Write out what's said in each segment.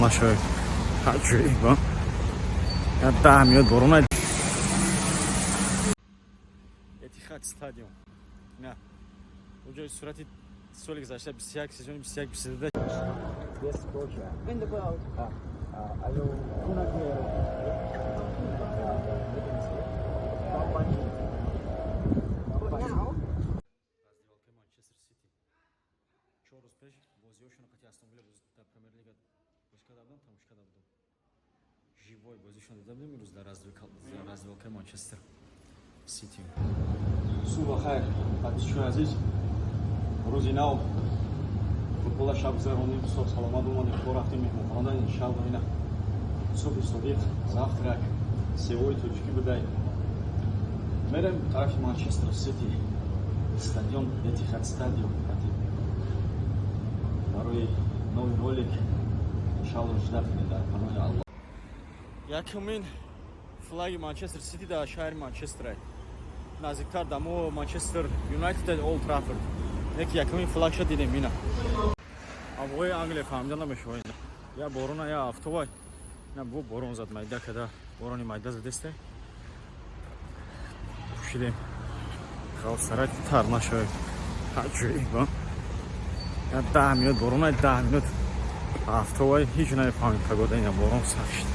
Maşa kaçıyor. Ya tahmin boruna. Etihad Stadyum. Ne? Uca surati solik zaşta bir siyah sezonu bir siyah bir sezonda. Yes, coach. In the world. Alo, kuna kero. But now, Manchester City. Çoğu speç bozuyor katı Aston Villa da Premier Lig'e başka davdan tam başka davdan. Живой позицион дадим имрӯз дар раздвелкаи Манчестер Сити. Суба хайр, подписчикои азиз. Рӯзи нав футбола шабгузаронид соҳ саломат омадем. То рафтем меҳмонхона иншаллоҳ ина субҳи содиқ завтрак севои тоҷикӣ будай. Мерем тарафи Манчестер Сити стадион Этихад стадион барои нови ролик иншаллоҳ ждат кунед дар паноҳи Аллоҳ. Якумин флаги Манчестер Сити дар шаҳри Манчестер наздиктар дамо Манчестер Юнайтед Олд Траффорд. Неки якумин флагша дидем ина. Авои Англия фаҳмида намешавад. Я борона я автовай. На бу борон зад майда када борони майда задесте. Пушидем. Халсарат тар нашавад. Аҷиб. Я 10 минут борона 10 минут. Автовай ҳеҷ нафаҳмид пагода ина борон сахт.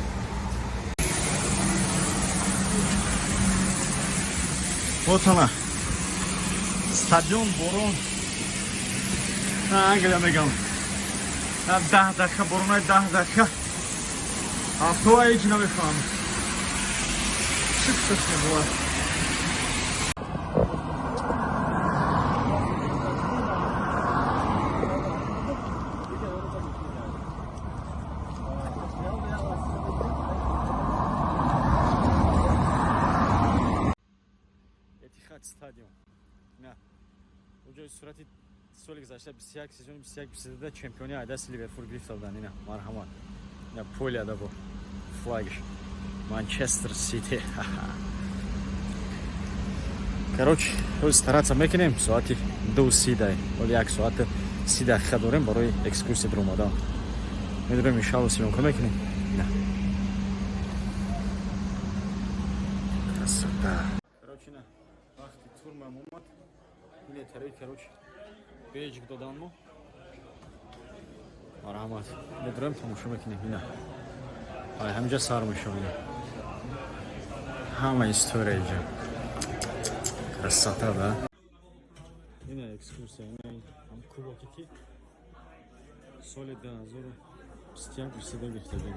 Вот она. Стадион борон. Англия мегам. 10 дақиқа борона 10 дақиқа. Автовай ҳеҷ намефаҳмид. Чӣ қисас мебовад? Стадион. Не. Уҷа сурати соли гузашта 21 сезони 21 бисезда чемпиони айдаси Ливерпул гирифтадан ина марҳамат. Я поле да бо флагиш. Манчестер Сити. Короче, роз стараться мекунем соати 2:30. Оли 1 соат 30 дақиқа дорем барои экскурсия дар омадан. Медонем иншаллоҳ сиёмка мекунем. Не. Красота. Короче, не. Вақти турмам омад, ин тарафи короче беҷик доданмо. Марҳамат. Медорем тамошо мекунем ина. Ай ҳамҷа сар мешавад. Ҳама история ҷа. Красота да. Ина экскурсия, ина ҳам кубоки ки соли 2021 биседа гирифтадем.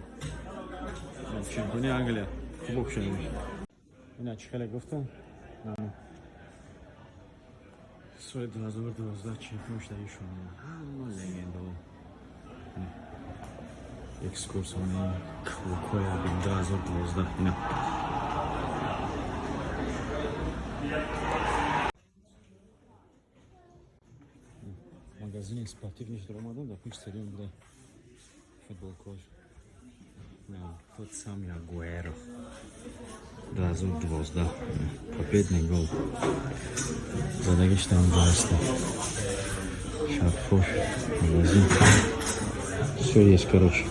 Чемпиони Англия кубок шудем. Ина чӣ хеле гуфтам? Соли 2012 чемпион шуда ишон. Ҳама легенда. Экскурсиони клубҳои 2012 ина. Магазини спортивниш дар омадам дар пеш стадион буда футболкош. Тот сам Агуэро 2012 победный гол. Задагиш там даста. Шапфош, магазин. Все есть, короче.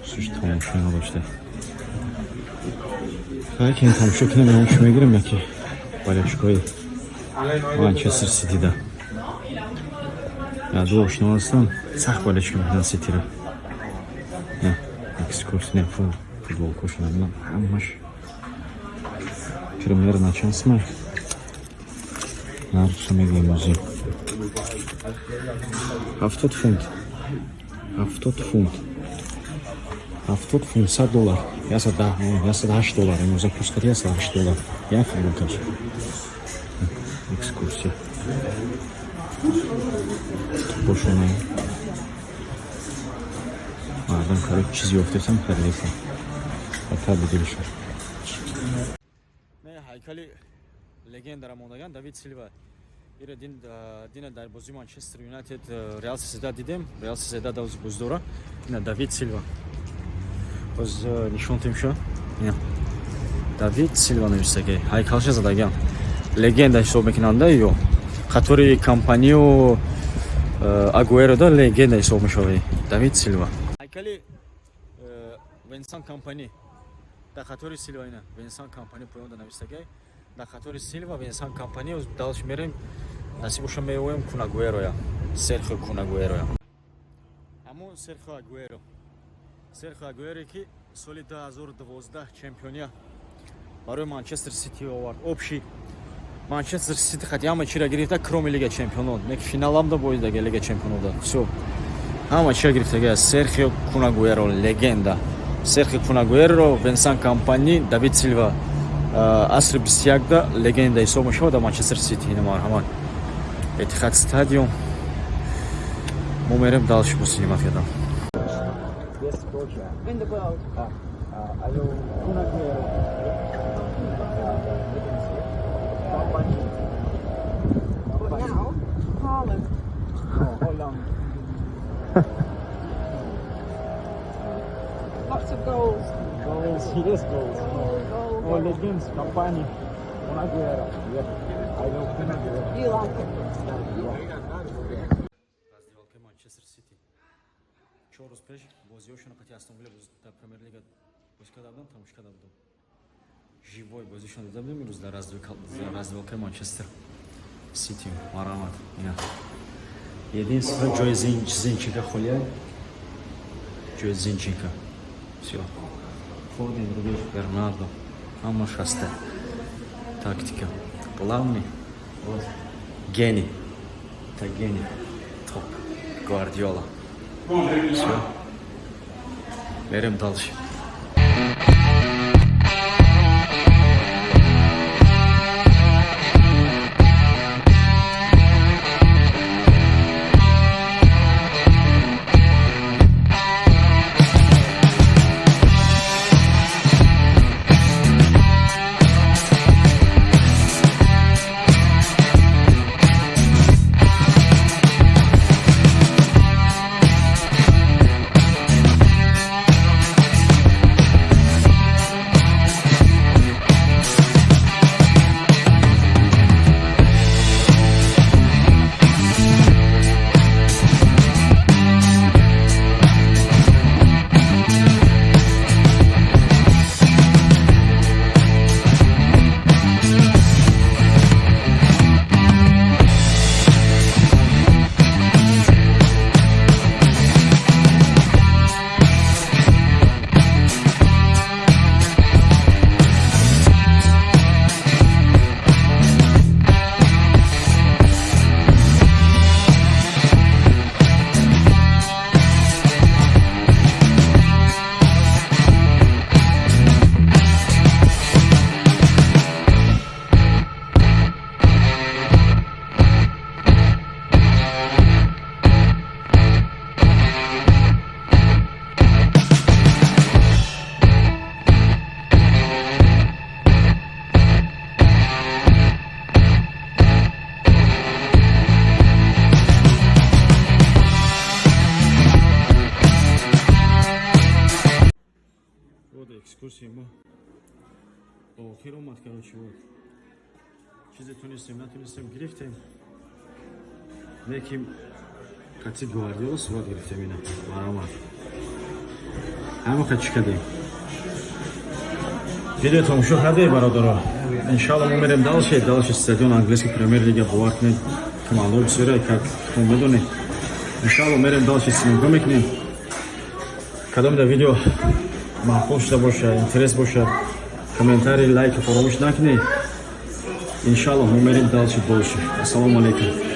Существует машина почта. Хайкен там шукне мен шуме гирем яки. Болельщикои Манчестер Сити да. Я думаю, что у нас там сах болельщик на Сити. Экскурсия футбол кушаем, но амаш. Премьер начался мы. Нарцу медиа музей. Автот фунт. Автот фунт $100. Я сада $8. Ему запускать я $8. Я футбол кач. Экскурсия. Бошоне. Адам короче чизи офтесам харлесам. Ата бидилишо. Не ҳайкали легенда рамондаган Давид Силва. Ира дина дар бозии Манчестер Юнайтед Реал Сосиедад дидем. Реал Сосиедад оз буздора. Ина Давид Силва. Оз нишон тимшо. Ина Давид Силва навиштаги. Ҳайкалша задаган. Легенда ҳисоб мекунанда ё қатори компанию Агуэро да легенда ҳисоб мешавад. Давид Силва. Ҳайкали Венсан компани да қатори Силва ина Венсан компани поёнда навистагай. Да қатори Силва Венсан компани далш мерем насибуша меоем Кун Агуэро я. Серхио Кун Агуэро я. Амон Серхио Агуэро. Серхио Агуэро ки соли 2012 чемпиония барои Манчестер Сити овард. Общий Манчестер Сити хати ҳама чира гирифта, кроме Лига Чемпионот. Мек финалам да боида Лига Чемпионот да. Всё. Ҳама чира гирифта. Серхио Кун Агуэро легенда. Серхио Кун Агуэро, Венсан компани, Давид Силва. Асри 21 да легенда ҳисоб мешавад дар Манчестер Сити. Ина марҳамат. Этихад стадион. Мо мерем далш бусинем афеда. Yes, coach. In the world. Are you Kun Agüero? But now, Haaland. How long? Lots of goals. Goals, yes, goals. Goal. Oh, legends, company. Kun Agüero. Yeah, I know Kun Agüero. You like it? Раздевалка Манчестер Сити. 4 роз пеш бозиёшона қати Астон Вилла дар Премьер Лига боз кардам, тамошо кардам. Живой бозишон дидам имрӯз дар раздевалка Манчестер Сити. Марҳамат. Единственное ҷои Зинченко холия. Ҷои Зинченко. Всё. Форден, Рубеж, Бернардо. Ҳама шаста. Тактика. Главный. Вот. Гений. Это гений. Топ. Гвардиола. Всё. Берем дальше. экскурсия мы по Хиромат, короче, вот. Чизи тунистим, натунистим грифтем. Неким кати Гвардиола суват грифтем ина. Марамат. Ама хочу кадем. Видео тамошо кардем, бародаро. Иншаллах мы мерем дальше стадион английской премьер-лиги боваркнем. Командой бисёре, как кто медонет. Иншаллах мерем дальше снимка мекунем. Кадом да видео маъқул шуда боша, интерес боша, комментарий, лайк фаромӯш накунед. Иншаллах мо мерем дальше больше. Ассалому алайкум.